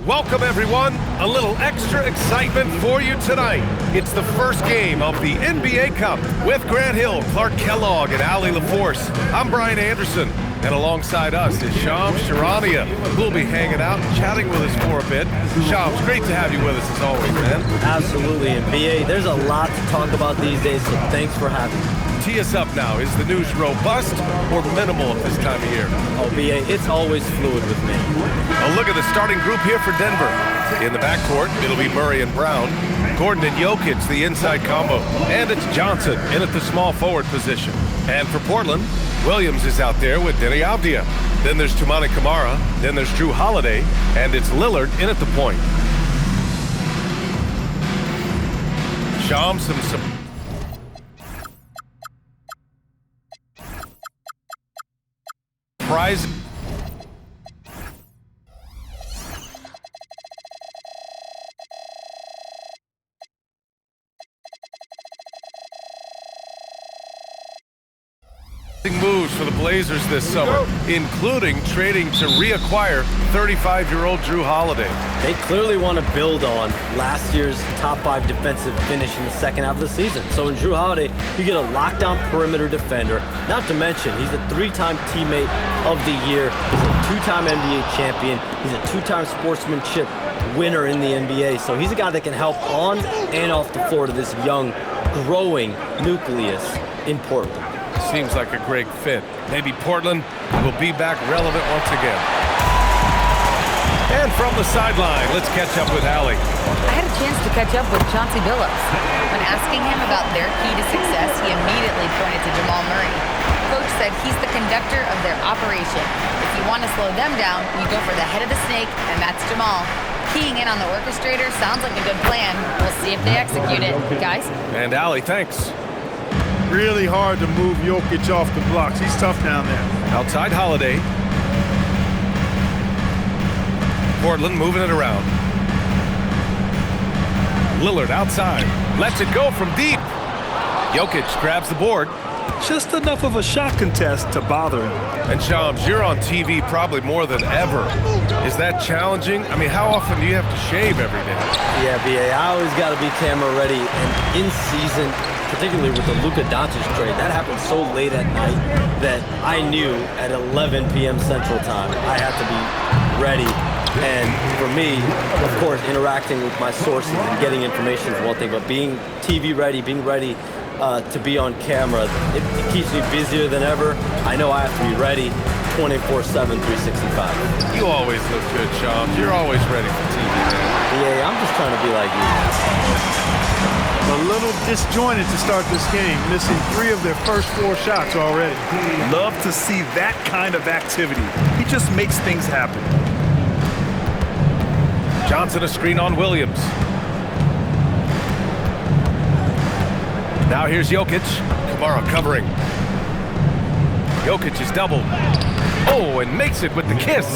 Welcome, everyone. A little extra excitement for you tonight. It's the first game of the NBA Cup with Grant Hill, Clark Kellogg, and Ali LaForce. I'm Brian Anderson, and alongside us is Shams Charania, who'll be hanging out and chatting with us for a bit. Shams, great to have you with us as always, man. Absolutely, and BA, there's a lot to talk about these days, so thanks for having me. Tee us up now. Is the news robust or minimal at this time of year? Oh, BA, it's always fluid with me. A look at the starting group here for Denver. In the backcourt, it'll be Murray and Brown. Gordon and Jokic, the inside combo. And it's Johnson in at the small forward position. And for Portland, Williams is out there with Denny Avdia. Then there's Toumani Camara. Then there's Drew Holiday. And it's Lillard in at the point. Shams, some surprise. Moves for the Blazers this summer, including trading to reacquire 35-year-old Drew Holiday. They clearly want to build on last year's top 5 defensive finish in the second half of the season. So in Drew Holiday, you get a lockdown perimeter defender. Not to mention, he's a 3-time teammate of the year. He's a 2-time NBA champion. He's a 2-time sportsmanship winner in the NBA. So he's a guy that can help on and off the floor to this young, growing nucleus in Portland. Seems like a great fit. Maybe Portland will be back relevant once again. And from the sideline, let's catch up with Ali. I had a chance to catch up with Chauncey Billups. When asking him about their key to success, he immediately pointed to Jamal Murray. Coach said he's the conductor of their operation. If you want to slow them down, you go for the head of the snake, and that's Jamal. Keying in on the orchestrator sounds like a good plan. We'll see if they execute it. Guys? And Ali, thanks. Really hard to move Jokic off the blocks. He's tough down there. Outside Holiday. Portland moving it around. Lillard outside. Lets it go from deep. Jokic grabs the board. Just enough of a shot contest to bother him. And Shams, you're on TV probably more than ever. Is that challenging? I mean, how often do you have to shave every day? Yeah, BA, I always got to be camera ready. And in season, particularly with the Luka Doncic trade, that happened so late at night that I knew at 11 p.m. Central Time I had to be ready. And for me, of course, interacting with my sources and getting information is one thing, but being TV ready, being ready to be on camera, it keeps me busier than ever. I know I have to be ready 24/7, 365. You always look good, Shams. You're always ready for TV, man. Yeah, I'm just trying to be like you. A little disjointed to start this game, missing 3 of their first 4 shots already. Love to see that kind of activity. He just makes things happen. Johnson a screen on Williams. Now here's Jokic. Camara covering. Jokic is doubled. Oh, and makes it with the kiss.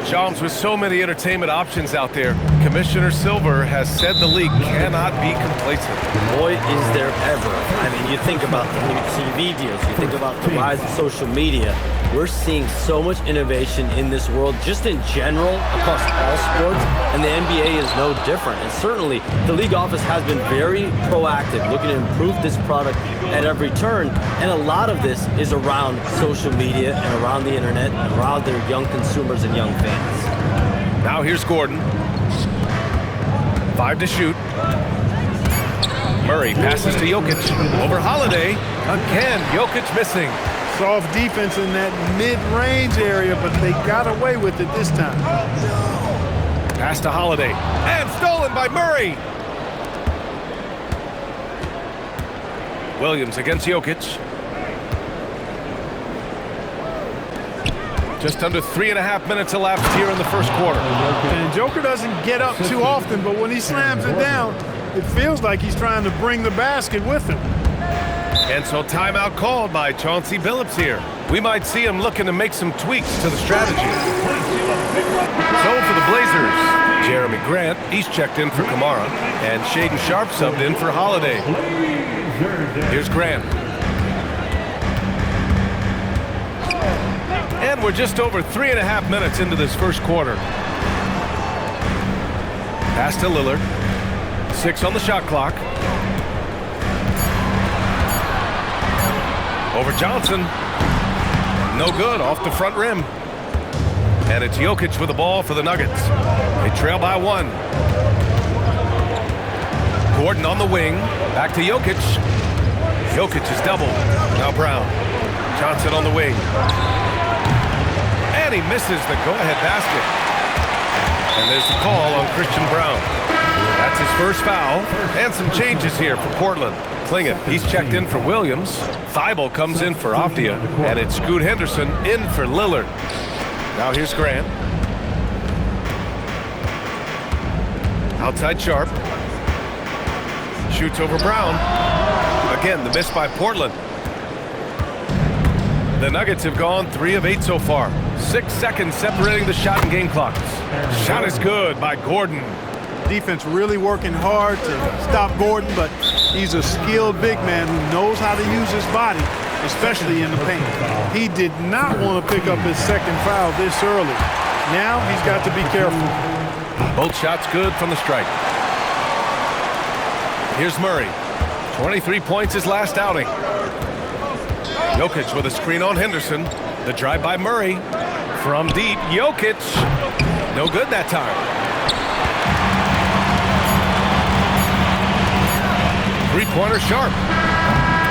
Shams, with so many entertainment options out there, Commissioner Silver has said the league cannot be complacent. Boy, is there ever. I mean, you think about the new TV deals, you think about the rise of social media. We're seeing so much innovation in this world, just in general, across all sports, and the NBA is no different. And certainly, the league office has been very proactive, looking to improve this product at every turn. And a lot of this is around social media and around the internet and around their young consumers and young fans. Now here's Gordon. 5 to shoot. Murray passes to Jokic. Over Holiday. Again, Jokic missing. Soft defense in that mid-range area, but they got away with it this time. Pass to Holiday. And stolen by Murray. Williams against Jokic. Just under 3.5 minutes elapsed here in the first quarter. And Joker doesn't get up too often, but when he slams it down, it feels like he's trying to bring the basket with him. And so timeout called by Chauncey Billups here. We might see him looking to make some tweaks to the strategy. So for the Blazers, Jeremy Grant, he's checked in for Camara, and Shaedon Sharpe subbed in for Holiday. Here's Grant. And we're just over 3.5 minutes into this first quarter. Pass to Lillard. 6 on the shot clock. Over Johnson. No good, off the front rim. And it's Jokic with the ball for the Nuggets. They trail by 1. Gordon on the wing. Back to Jokic. Jokic is doubled. Now Brown. Johnson on the wing. And he misses the go-ahead basket. And there's the call on Christian Brown. That's his first foul. And some changes here for Portland. Clingan, he's checked in for Williams. Thibault comes in for Avdia. And it's Scoot Henderson in for Lillard. Now here's Grant. Outside Sharp. Shoots over Brown. Again, the miss by Portland. The Nuggets have gone 3 of 8 so far. 6 seconds separating the shot and game clocks. Shot is good by Gordon. Defense really working hard to stop Gordon, but he's a skilled big man who knows how to use his body, especially in the paint. He did not want to pick up his second foul this early. Now he's got to be careful. Both shots good from the stripe. Here's Murray. 23 points his last outing. Jokic with a screen on Henderson. The drive by Murray. From deep, Jokic. No good that time. Three-pointer Sharp.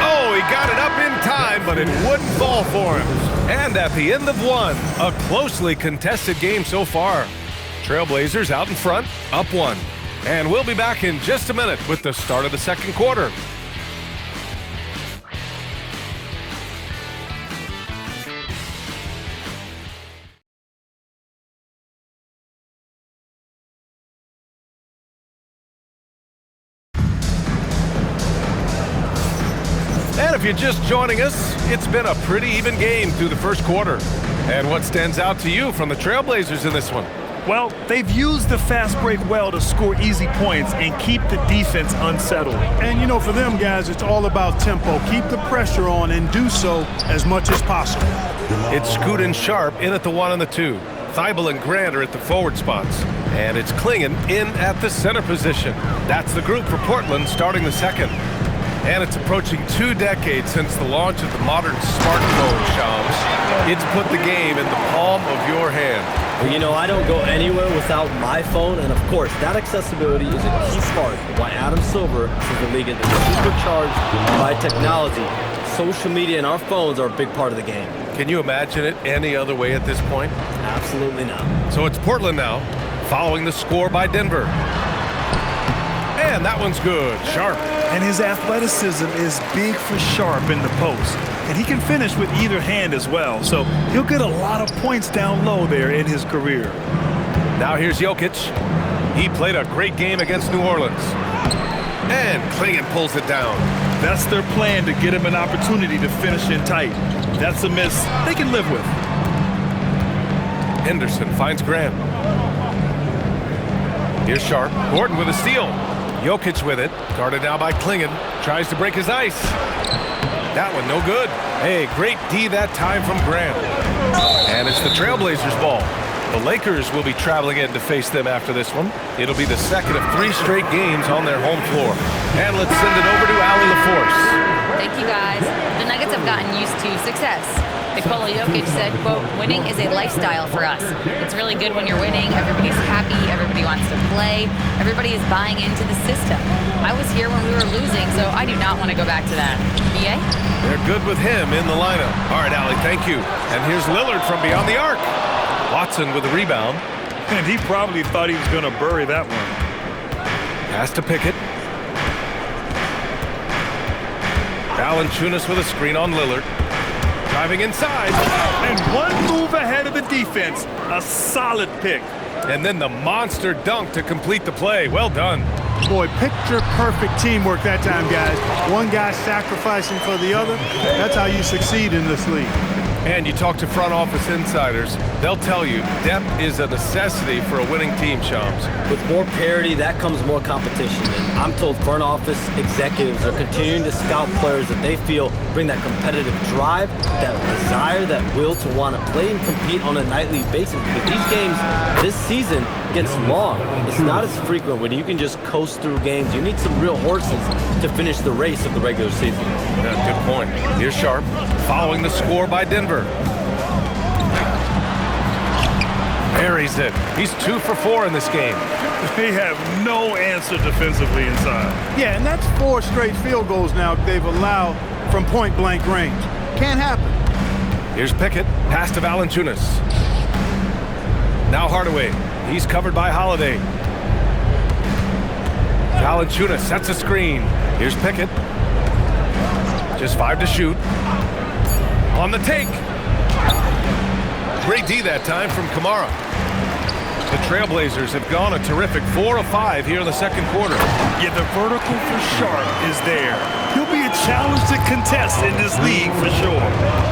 Oh, he got it up in time, but it wouldn't fall for him. And at the end of 1, a closely contested game so far. Trailblazers out in front, up 1. And we'll be back in just a minute with the start of the second quarter. And if you're just joining us, it's been a pretty even game through the first quarter. And what stands out to you from the Trailblazers in this one? Well, they've used the fast break well to score easy points and keep the defense unsettled. And, you know, for them guys, it's all about tempo. Keep the pressure on and do so as much as possible. It's Scoot and Sharp in at the 1 and the 2. Thibault and Grant are at the forward spots. And it's Clingan in at the center position. That's the group for Portland starting the second. And it's approaching 2 decades since the launch of the modern smartphone, Shams. It's put the game in the palm of your hand. Well, you know, I don't go anywhere without my phone, and of course, that accessibility is a key part of why Adam Silver says the league is supercharged by technology. Social media and our phones are a big part of the game. Can you imagine it any other way at this point? Absolutely not. So it's Portland now, following the score by Denver. And that one's good. Sharp. And his athleticism is big for Sharp in the post. And he can finish with either hand as well. So he'll get a lot of points down low there in his career. Now here's Jokic. He played a great game against New Orleans. And Clingan pulls it down. That's their plan, to get him an opportunity to finish in tight. That's a miss they can live with. Henderson finds Grant. Here's Sharp. Gordon with a steal. Jokic with it. Guarded now by Clingan. Tries to break his ice. That one no good. Hey, great D that time from Grant. And it's the Trailblazers' ball. The Lakers will be traveling in to face them after this one. It'll be the second of 3 straight games on their home floor. And let's send it over to Allie LaForce. Thank you, guys. The Nuggets have gotten used to success. Nikola Jokic said, quote, "Winning is a lifestyle for us. It's really good when you're winning. Everybody's happy. Everybody wants to play. Everybody is buying into the system. I was here when we were losing, so I do not want to go back to that." BA? They're good with him in the lineup. All right, Allie, thank you. And here's Lillard from beyond the arc. Watson with a rebound. And he probably thought he was going to bury that one. Pass to Pickett. Valanciunas with a screen on Lillard. Driving inside. And one move ahead of the defense. A solid pick. And then the monster dunk to complete the play. Well done. Boy, picture-perfect teamwork that time, guys. One guy sacrificing for the other. That's how you succeed in this league. And you talk to front office insiders, they'll tell you depth is a necessity for a winning team, Shams. With more parity, that comes more competition. And I'm told front office executives are continuing to scout players that they feel bring that competitive drive, that desire, that will to want to play and compete on a nightly basis. Because these games this season gets long. It's not as frequent when you can just coast through games. You need some real horses to finish the race of the regular season. Yeah, good point. Here's Sharp following the score by Denver. Buries it. He's 2 for 4 in this game. They have no answer defensively inside. Yeah, and that's 4 straight field goals now they've allowed from point-blank range. Can't happen. Here's Pickett, pass to Valanciunas. Now Hardaway. He's covered by Holiday. Valanciunas sets a screen. Here's Pickett. Just 5 to shoot. On the take. Great D that time from Kamara. The Trailblazers have gone a terrific 4 of 5 here in the second quarter. Yeah, the vertical for Sharp is there. He'll be a challenge to contest in this league for sure.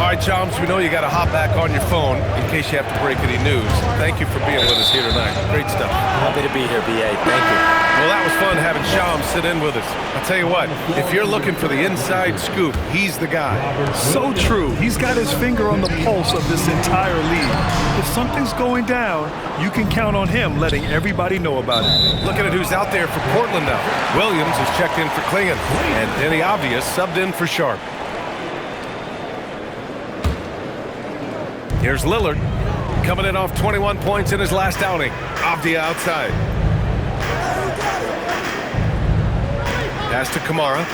All right, Chums, we know you got to hop back on your phone in case you have to break any news. Thank you for being with us here tonight. Great stuff. Happy to be here, BA. Thank you. Well, that was fun having Shams sit in with us. I'll tell you what, if you're looking for the inside scoop, he's the guy. So true. He's got his finger on the pulse of this entire league. If something's going down, you can count on him letting everybody know about it. Looking at who's out there for Portland now. Williams is checked in for Klingon, and Denny Obvious subbed in for Sharp. Here's Lillard, coming in off 21 points in his last outing. Avdia outside. Pass to Kamara.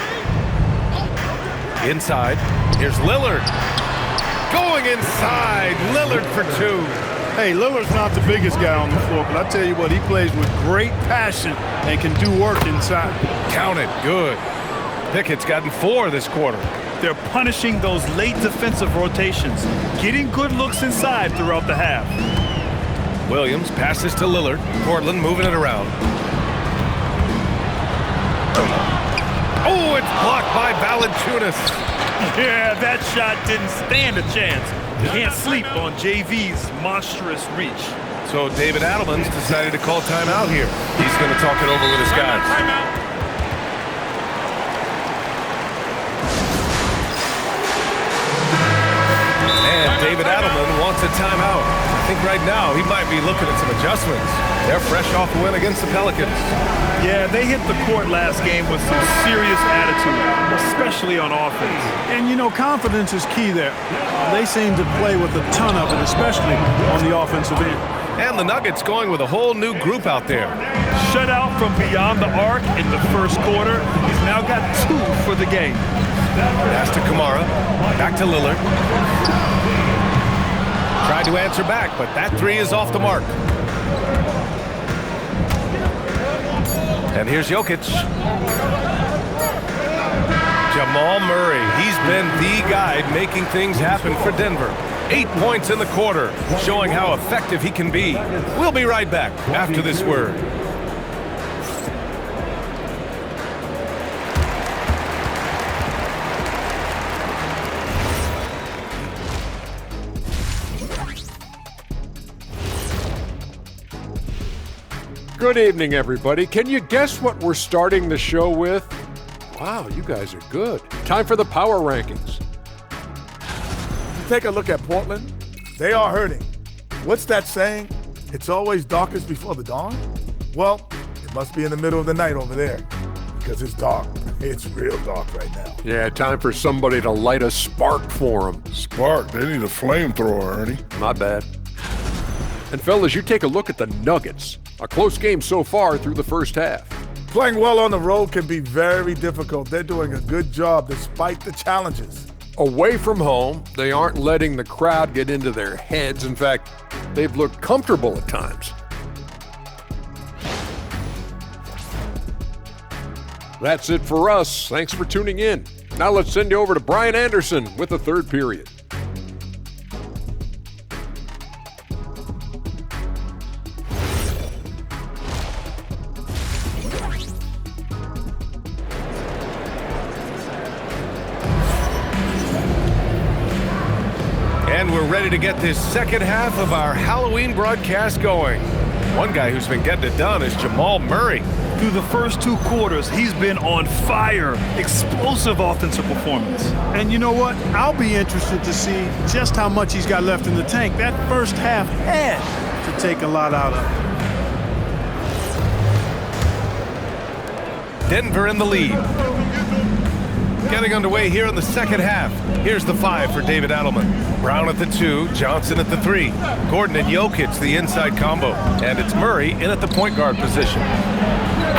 Inside. Here's Lillard. Going inside. Lillard for 2. Hey, Lillard's not the biggest guy on the floor, but I tell you what, he plays with great passion and can do work inside. Count it. Good. Pickett's gotten 4 this quarter. They're punishing those late defensive rotations, getting good looks inside throughout the half. Williams passes to Lillard. Portland moving it around. Oh, it's blocked by Valanciunas. Yeah, that shot didn't stand a chance. Can't sleep on JV's monstrous reach. So David Adelman's decided to call timeout here. He's going to talk it over with his guys. And David Adelman wants a timeout. I think right now he might be looking at some adjustments. They're fresh off the win against the Pelicans. Yeah, they hit the court last game with some serious attitude, especially on offense. And, you know, confidence is key there. They seem to play with a ton of it, especially on the offensive end. And the Nuggets going with a whole new group out there. Shut out from beyond the arc in the first quarter. He's now got 2 for the game. Pass to Kamara. Back to Lillard. Tried to answer back, but that 3 is off the mark. And here's Jokic. Jamal Murray. He's been the guy making things happen for Denver. 8 points in the quarter, showing how effective he can be. We'll be right back after this word. Good evening, everybody. Can you guess what we're starting the show with? Wow, you guys are good. Time for the power rankings. Take a look at Portland. They are hurting. What's that saying? It's always darkest before the dawn? Well, it must be in the middle of the night over there because it's dark. It's real dark right now. Yeah, time for somebody to light a spark for them. Spark, they need a flamethrower, Ernie. My bad. And fellas, you take a look at the Nuggets. A close game so far through the first half. Playing well on the road can be very difficult. They're doing a good job despite the challenges. Away from home, they aren't letting the crowd get into their heads. In fact, they've looked comfortable at times. That's it for us. Thanks for tuning in. Now let's send you over to Brian Anderson with the third period. And we're ready to get this second half of our Halloween broadcast going. One guy who's been getting it done is Jamal Murray. Through the first 2 quarters, he's been on fire. Explosive offensive performance. And you know what? I'll be interested to see just how much he's got left in the tank. That first half had to take a lot out of it. Denver in the lead. Getting underway here in the second half. Here's the 5 for David Adelman. Brown at the 2, Johnson at the 3. Gordon and Jokic the inside combo. And it's Murray in at the point guard position.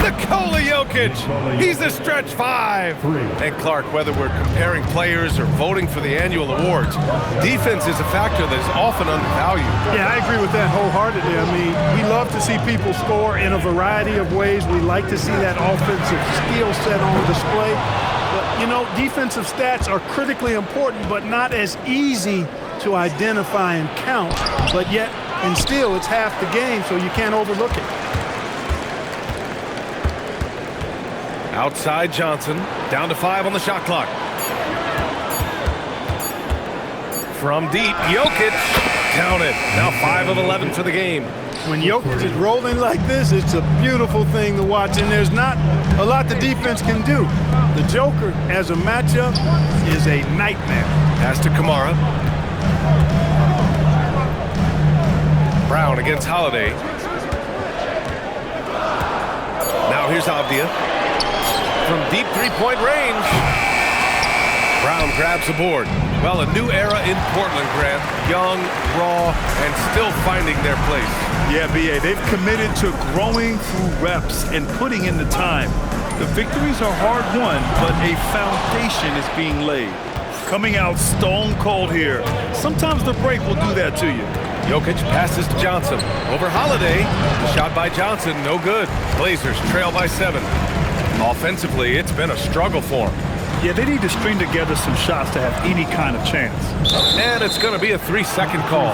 Nikola Jokic, he's a stretch 5. And Clark, whether we're comparing players or voting for the annual awards, defense is a factor that is often undervalued. Yeah, I agree with that wholeheartedly. I mean, we love to see people score in a variety of ways. We like to see that offensive skill set on display. But, you know, defensive stats are critically important, but not as easy to identify and count. But yet, and still, it's half the game, so you can't overlook it. Outside Johnson, down to 5 on the shot clock. From deep, Jokic, count it. Now 5 of 11 for the game. When Jokic is rolling like this, it's a beautiful thing to watch, and there's not a lot the defense can do. The Joker, as a matchup, is a nightmare. Pass to Kamara. Brown against Holiday. Now here's Avdia. From deep three-point range. Brown grabs the board. Well, a new era in Portland, Grant. Young, raw, and still finding their place. Yeah, B.A., they've committed to growing through reps and putting in the time. The victories are hard-won, but a foundation is being laid. Coming out stone cold here. Sometimes the break will do that to you. Jokic passes to Johnson. Over Holiday. Shot by Johnson, no good. Blazers trail by 7. Offensively, it's been a struggle for them. Yeah, they need to string together some shots to have any kind of chance. And it's going to be a 3-second call.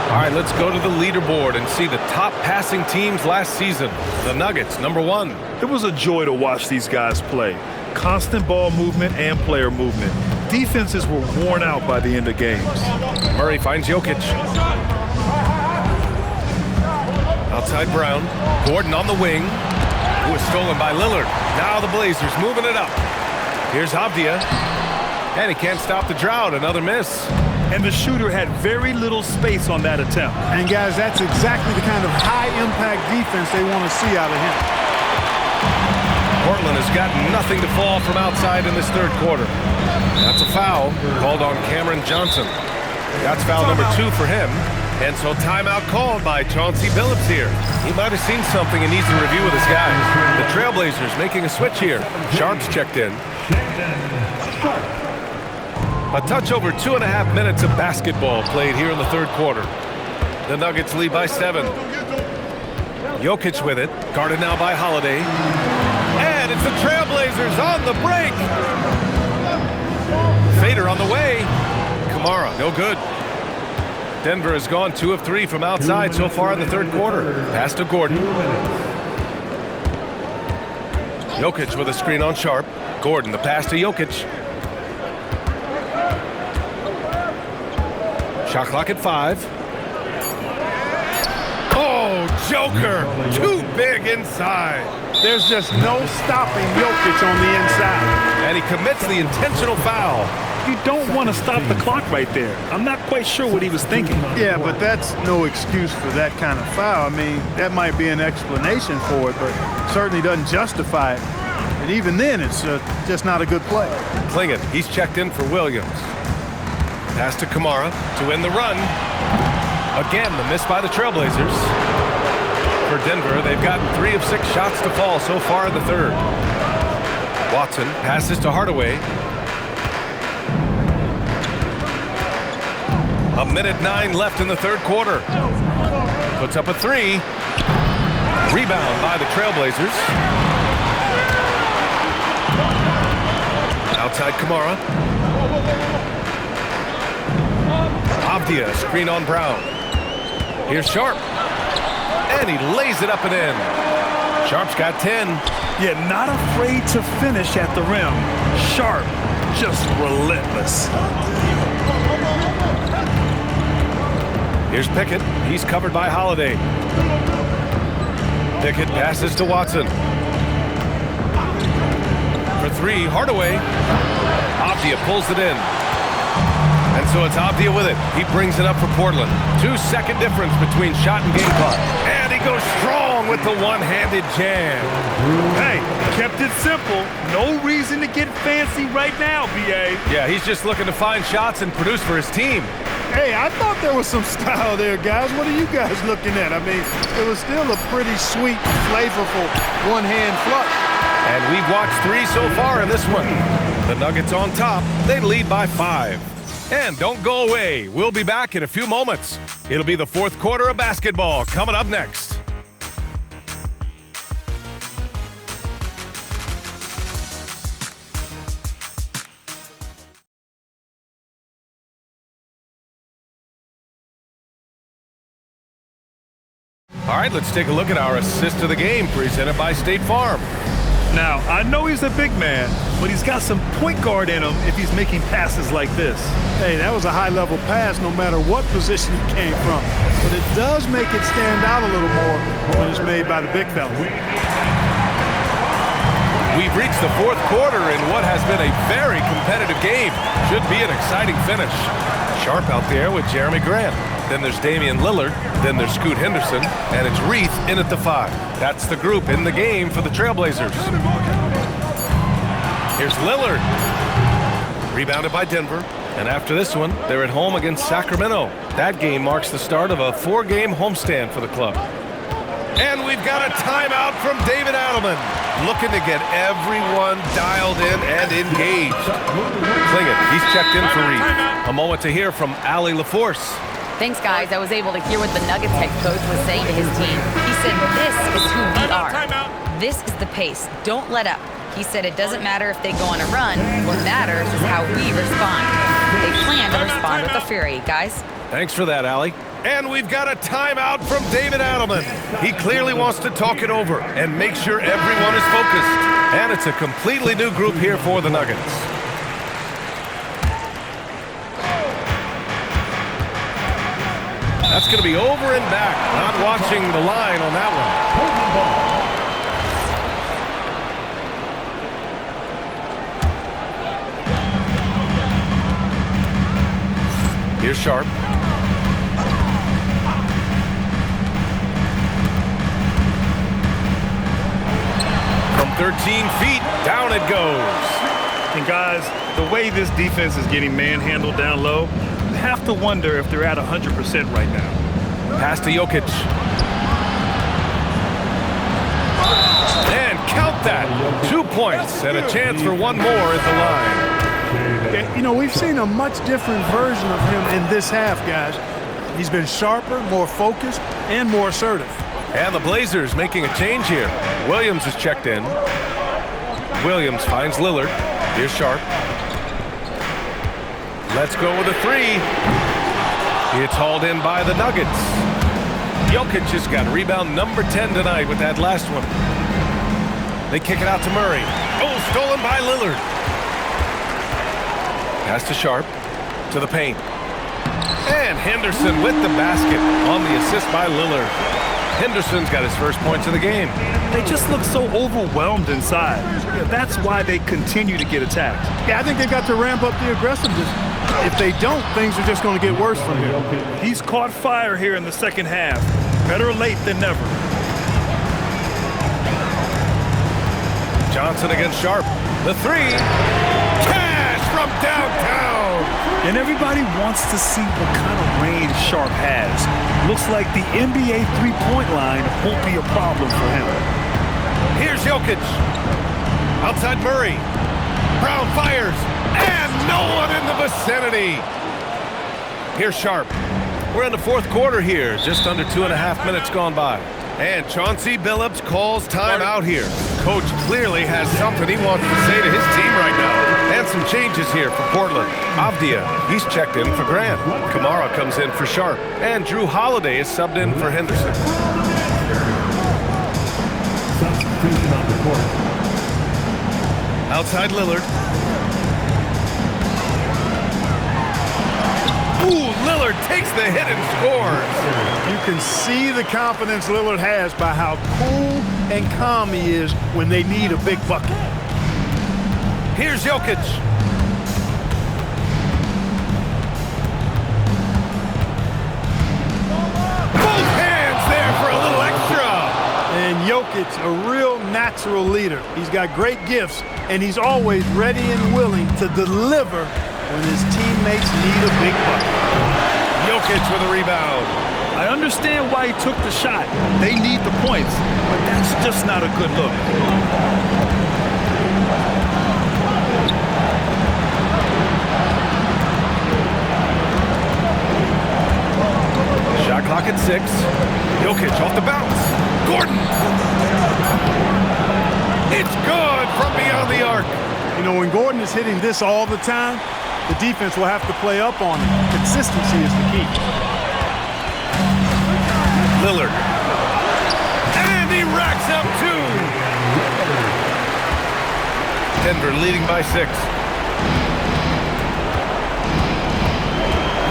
All right, let's go to the leaderboard and see the top passing teams last season. The Nuggets, number 1. It was a joy to watch these guys play. Constant ball movement and player movement. Defenses were worn out by the end of games. Murray finds Jokic. Outside Brown. Gordon on the wing. Who is stolen by Lillard. Now the Blazers moving it up. Here's Avdia. And he can't stop the drought. Another miss. And the shooter had very little space on that attempt. And guys, that's exactly the kind of high-impact defense they want to see out of him. Portland has got nothing to fall from outside in this third quarter. That's a foul called on Cameron Johnson. That's foul number 2 for him. And so timeout called by Chauncey Billups here. He might have seen something and needs to review with his guys. The Trailblazers making a switch here. Sharp's checked in. A touch over 2.5 minutes of basketball played here in the third quarter. The Nuggets lead by 7. Jokic with it, guarded now by Holiday. And it's the Trailblazers on the break. Fader on the way. Kamara, no good. Denver has gone 2 of 3 from outside so far in the third quarter. Pass to Gordon. Jokic with a screen on Sharp. Gordon, the pass to Jokic. Shot clock at 5. Oh, Joker! Too big inside. There's just no stopping Jokic on the inside. And he commits the intentional foul. You don't want to stop the clock right there. I'm not quite sure what he was thinking. Yeah, but that's no excuse for that kind of foul. I mean, that might be an explanation for it, but certainly doesn't justify it. And even then, it's just not a good play. Klingin, he's checked in for Williams. Pass to Kamara to win the run. Again, the miss by the Trailblazers. For Denver, they've gotten 3 of 6 shots to fall so far in the third. Watson passes to Hardaway. 1:09 left in the third quarter. Puts up a 3. Rebound by the Trailblazers. Outside Kamara. Avdia, screen on Brown. Here's Sharp. And he lays it up and in. Sharp's got 10. Yeah, not afraid to finish at the rim. Sharp, just relentless. Here's Pickett. He's covered by Holiday. Pickett passes to Watson. For three, Hardaway. Avdia pulls it in. And so it's Avdia with it. He brings it up for Portland. 2-second difference between shot and game clock. And he goes strong with the one-handed jam. Hey, kept it simple. No reason to get fancy right now, B.A. Yeah, he's just looking to find shots and produce for his team. Hey, I thought there was some style there, guys. What are you guys looking at? I mean, it was still a pretty sweet, flavorful one-hand flush. And we've watched 3 so far in this one. The Nuggets on top. They lead by 5. And don't go away. We'll be back in a few moments. It'll be the fourth quarter of basketball coming up next. All right, let's take a look at our assist of the game presented by State Farm. Now, I know he's a big man, but he's got some point guard in him if he's making passes like this. Hey, that was a high-level pass no matter what position it came from. But it does make it stand out a little more when it's made by the big fella. We've reached the fourth quarter in what has been a very competitive game. Should be an exciting finish. Sharp out there with Jeremy Grant. Then there's Damian Lillard. Then there's Scoot Henderson. And it's Reith in at the 5. That's the group in the game for the Trailblazers. Here's Lillard. Rebounded by Denver. And after this one, they're at home against Sacramento. That game marks the start of a 4-game homestand for the club. And we've got a timeout from David Adelman. Looking to get everyone dialed in and engaged. Klingett, he's checked in for Reith. A moment to hear from Allie LaForce. Thanks, guys. I was able to hear what the Nuggets head coach was saying to his team. He said, this is who we are. This is the pace. Don't let up. He said it doesn't matter if they go on a run. What matters is how we respond. They plan to respond with a fury, guys. Thanks for that, Allie. And we've got a timeout from David Adelman. He clearly wants to talk it over and make sure everyone is focused. And it's a completely new group here for the Nuggets. That's going to be over and back. Not watching the line on that one. Here's Sharp. From 13 feet, down it goes. And guys, the way this defense is getting manhandled down low, you have to wonder if they're at 100% right now. Pass to Jokic. And count that. 2 points and a chance for one more at the line. Yeah, you know, we've seen a much different version of him in this half, guys. He's been sharper, more focused, and more assertive. And the Blazers making a change here. Williams is checked in. Williams finds Lillard. Here's Sharp. Let's go with a 3. It's hauled in by the Nuggets. Jokic has got rebound number 10 tonight with that last one. They kick it out to Murray. Oh, stolen by Lillard. Pass to Sharp. To the paint. And Henderson with the basket on the assist by Lillard. Henderson's got his first points of the game. They just look so overwhelmed inside. Yeah, that's why they continue to get attacked. Yeah, I think they've got to ramp up the aggressiveness. If they don't, things are just going to get worse from here. He's caught fire here in the second half. Better late than never. Johnson against Sharp. The 3. Cash from downtown. And everybody wants to see what kind of range Sharp has. Looks like the NBA three-point line won't be a problem for him. Here's Jokic. Outside Murray. Brown fires. And no one in the vicinity. Here's Sharp. We're in the fourth quarter here. Just under 2.5 minutes gone by. And Chauncey Billups calls time out here. Coach clearly has something he wants to say to his team right now. And some changes here for Portland. Avdia, he's checked in for Grant. Kamara comes in for Sharp. And Drew Holiday is subbed in for Henderson. Outside Lillard. Ooh, Lillard takes the hit and scores. You can see the confidence Lillard has by how cool and calm he is when they need a big bucket. Here's Jokic. Both hands there for a little extra. And Jokic, a real natural leader. He's got great gifts, and he's always ready and willing to deliver when his teammates need a big bucket. Jokic with a rebound. I understand why he took the shot. They need the points, but that's just not a good look. Shot clock at 6. Jokic off the bounce. Gordon. It's good from beyond the arc. You know, when Gordon is hitting this all the time, the defense will have to play up on him. Consistency is the key. Lillard. And he racks up 2. Denver leading by 6.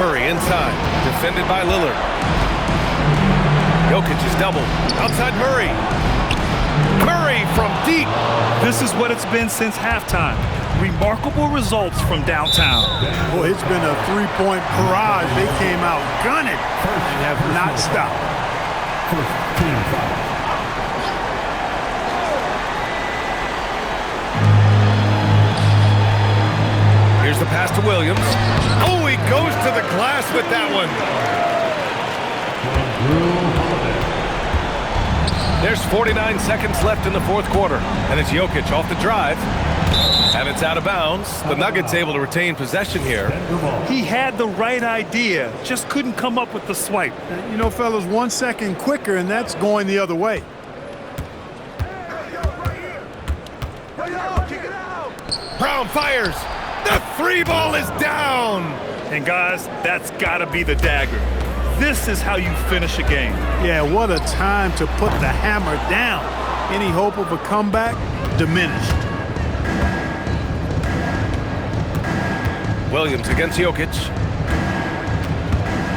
Murray inside, defended by Lillard. Jokic is doubled. Outside Murray. Murray from deep. This is what it's been since halftime. Remarkable results from downtown. Boy, it's been a three-point barrage. They came out gunning and have not stopped. Here's the pass to Williams. Oh, he goes to the glass with that one. There's 49 seconds left in the fourth quarter, and it's Jokic off the drive. And it's out of bounds. The Nuggets able to retain possession here. He had the right idea, just couldn't come up with the swipe. You know, fellas, 1 second quicker, and that's going the other way. Brown fires. The 3 ball is down. And guys, that's gotta be the dagger. This is how you finish a game. Yeah, what a time to put the hammer down. Any hope of a comeback? Diminished. Williams against Jokic.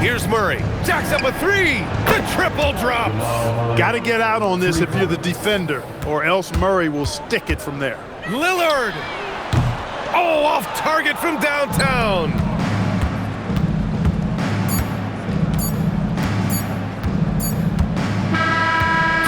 Here's Murray. Jacks up a 3. The triple drops. Got to get out on this if you're the defender, or else Murray will stick it from there. Lillard. Oh, off target from downtown.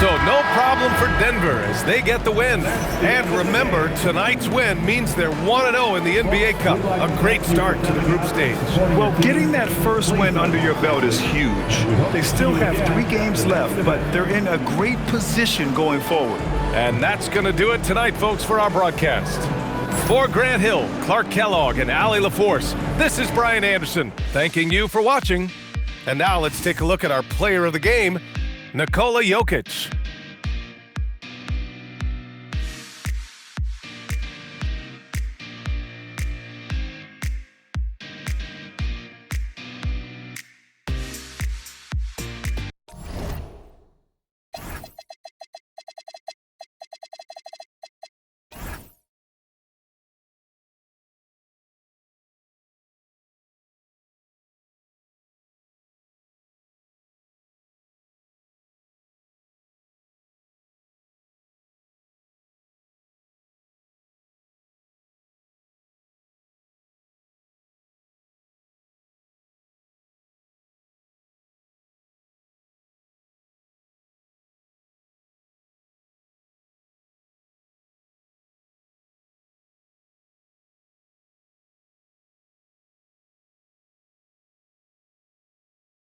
So no problem for Denver as they get the win. And remember, tonight's win means they're 1-0 in the NBA Cup. A great start to the group stage. Well, getting that first win under your belt is huge. They still have 3 games left, but they're in a great position going forward. And that's going to do it tonight, folks, for our broadcast. For Grant Hill, Clark Kellogg, and Allie LaForce, this is Brian Anderson thanking you for watching. And now let's take a look at our player of the game, Nikola Jokic.